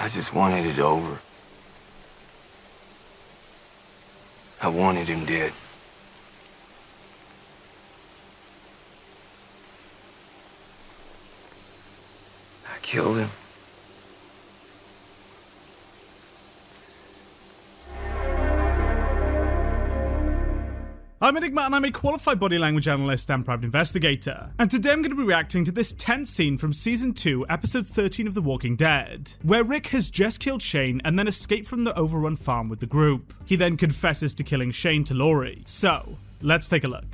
I just wanted it over. I wanted him dead. I killed him. I'm Enigma and I'm a qualified body language analyst and private investigator, and today I'm going to be reacting to this tense scene from Season 2, Episode 13 of The Walking Dead, where Rick has just killed Shane and then escaped from the overrun farm with the group. He then confesses to killing Shane to Laurie. So, let's take a look.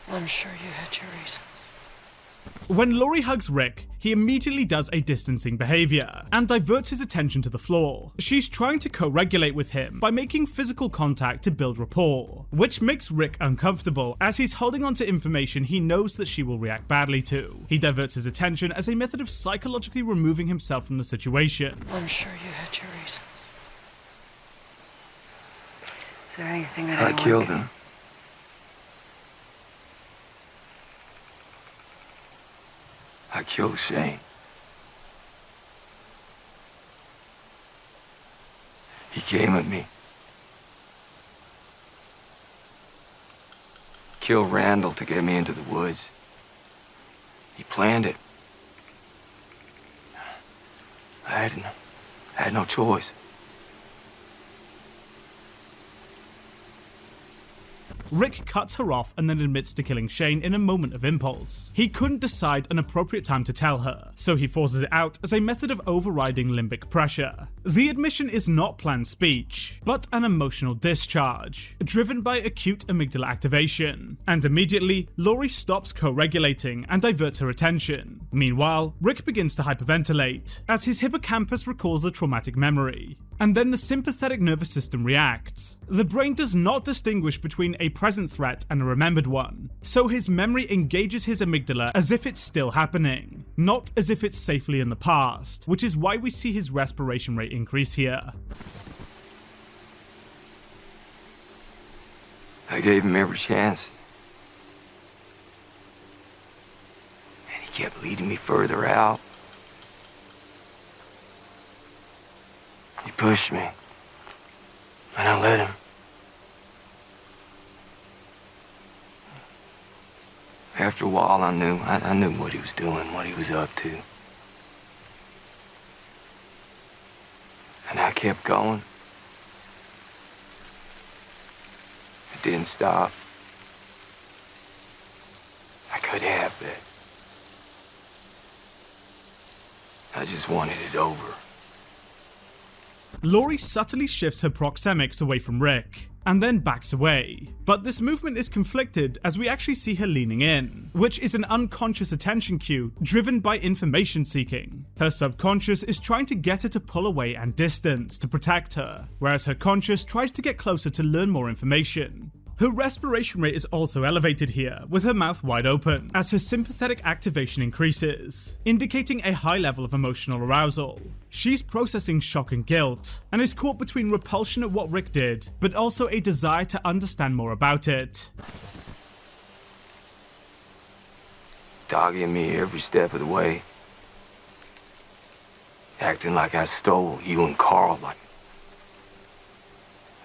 I'm sure you had your reason. When Laurie hugs Rick, he immediately does a distancing behavior and diverts his attention to the floor. She's trying to co-regulate with him by making physical contact to build rapport, which makes Rick uncomfortable as he's holding on to information he knows that she will react badly to. He diverts his attention as a method of psychologically removing himself from the situation. I'm sure you had your reason. Is there anything that I killed him. I killed Shane. He came at me. Killed Randall to get me into the woods. He planned it. I had no choice. Rick cuts her off and then admits to killing Shane in a moment of impulse. He couldn't decide an appropriate time to tell her, so he forces it out as a method of overriding limbic pressure. The admission is not planned speech, but an emotional discharge, driven by acute amygdala activation. And immediately, Laurie stops co-regulating and diverts her attention. Meanwhile, Rick begins to hyperventilate, as his hippocampus recalls a traumatic memory. And then the sympathetic nervous system reacts. The brain does not distinguish between a present threat and a remembered one, so his memory engages his amygdala as if it's still happening, not as if it's safely in the past, which is why we see his respiration rate increase here. I gave him every chance. And he kept leading me further out. He pushed me, and I let him. After a while, I knew what he was doing, what he was up to. And I kept going. It didn't stop. I could have that. I just wanted it over. Laurie subtly shifts her proxemics away from Rick, and then backs away. But this movement is conflicted as we actually see her leaning in, which is an unconscious attention cue driven by information seeking. Her subconscious is trying to get her to pull away and distance to protect her, whereas her conscious tries to get closer to learn more information. Her respiration rate is also elevated here, with her mouth wide open, as her sympathetic activation increases, indicating a high level of emotional arousal. She's processing shock and guilt, and is caught between repulsion at what Rick did, but also a desire to understand more about it. Dogging me every step of the way. Acting like I stole you and Carl, like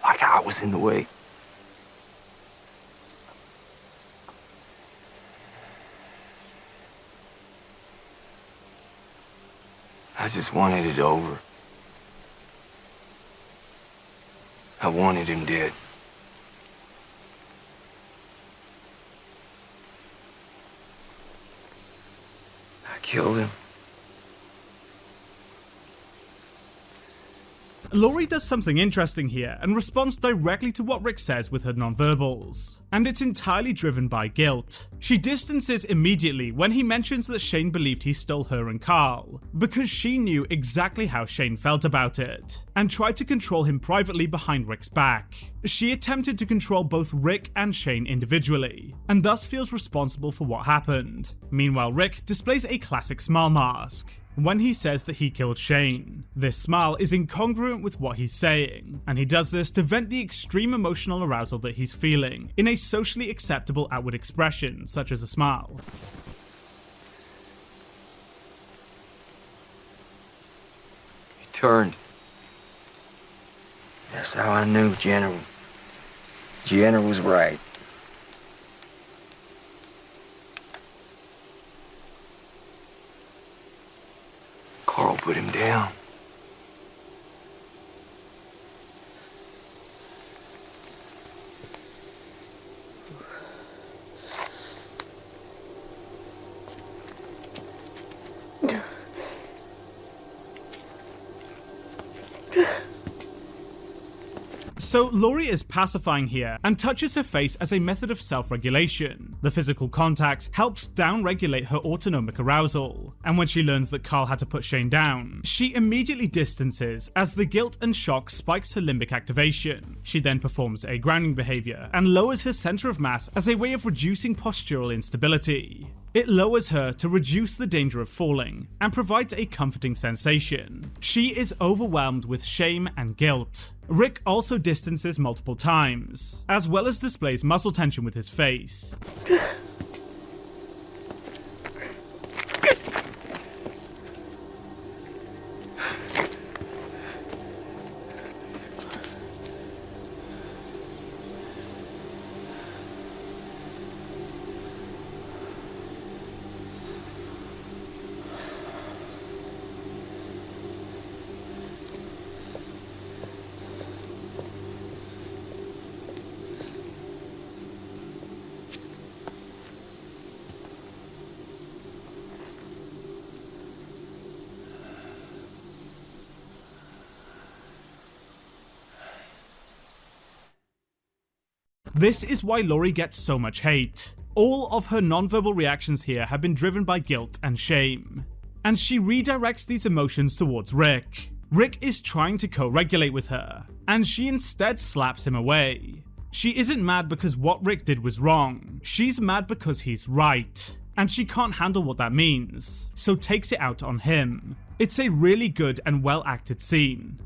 I was in the way. I just wanted it over. I wanted him dead. I killed him. Laurie does something interesting here and responds directly to what Rick says with her nonverbals, and it's entirely driven by guilt. She distances immediately when he mentions that Shane believed he stole her and Carl, because she knew exactly how Shane felt about it, and tried to control him privately behind Rick's back. She attempted to control both Rick and Shane individually, and thus feels responsible for what happened. Meanwhile, Rick displays a classic smile mask when he says that he killed Shane. This smile is incongruent with what he's saying, and he does this to vent the extreme emotional arousal that he's feeling in a socially acceptable outward expression, such as a smile. He turned. That's how I knew Jenna was right. Carl put him down. So Laurie is pacifying here and touches her face as a method of self-regulation. The physical contact helps down-regulate her autonomic arousal, and when she learns that Carl had to put Shane down, she immediately distances as the guilt and shock spikes her limbic activation. She then performs a grounding behavior and lowers her center of mass as a way of reducing postural instability. It lowers her to reduce the danger of falling and provides a comforting sensation. She is overwhelmed with shame and guilt. Rick also distances multiple times, as well as displays muscle tension with his face. This is why Laurie gets so much hate. All of her nonverbal reactions here have been driven by guilt and shame, and she redirects these emotions towards Rick. Rick is trying to co-regulate with her, and she instead slaps him away. She isn't mad because what Rick did was wrong, she's mad because he's right, and she can't handle what that means, so takes it out on him. It's a really good and well acted scene,